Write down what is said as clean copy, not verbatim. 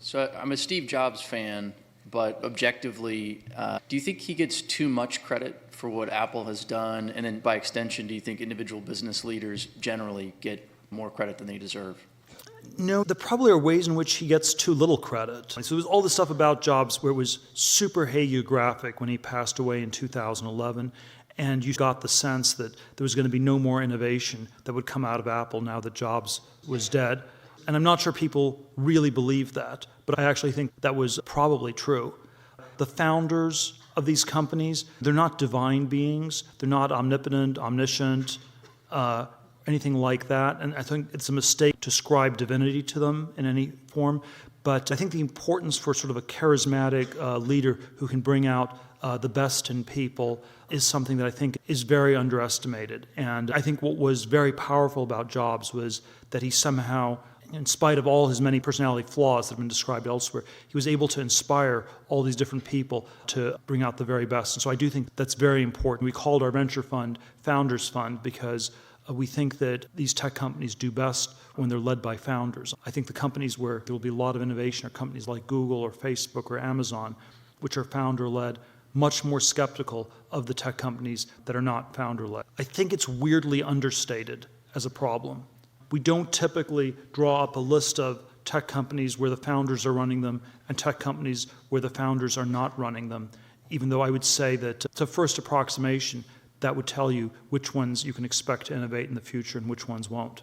So I'm a Steve Jobs fan, but objectively, do you think he gets too much credit for what Apple has done? And then by extension, do you think individual business leaders generally get more credit than they deserve? No, there probably are ways in which he gets too little credit. So there was all the stuff about Jobs where it was super hagiographic when he passed away in 2011, and you got the sense that there was going to be no more innovation that would come out of Apple now that Jobs was dead. And I'm not sure people really believe that, but I actually think that was probably true. The founders of these companies, they're not divine beings. They're not omnipotent, omniscient, anything like that. And I think it's a mistake to ascribe divinity to them in any form. But I think the importance for sort of a charismatic leader who can bring out the best in people is something that I think is very underestimated. And I think what was very powerful about Jobs was that he somehow, in spite of all his many personality flaws that have been described elsewhere, he was able to inspire all these different people to bring out the very best. And so I do think that's very important. We called our venture fund Founders Fund because we think that these tech companies do best when they're led by founders. I think the companies where there will be a lot of innovation are companies like Google or Facebook or Amazon, which are founder-led, much more skeptical of the tech companies that are not founder-led. I think it's weirdly understated as a problem. We don't typically draw up a list of tech companies where the founders are running them and tech companies where the founders are not running them, even though I would say that it's a first approximation that would tell you which ones you can expect to innovate in the future and which ones won't.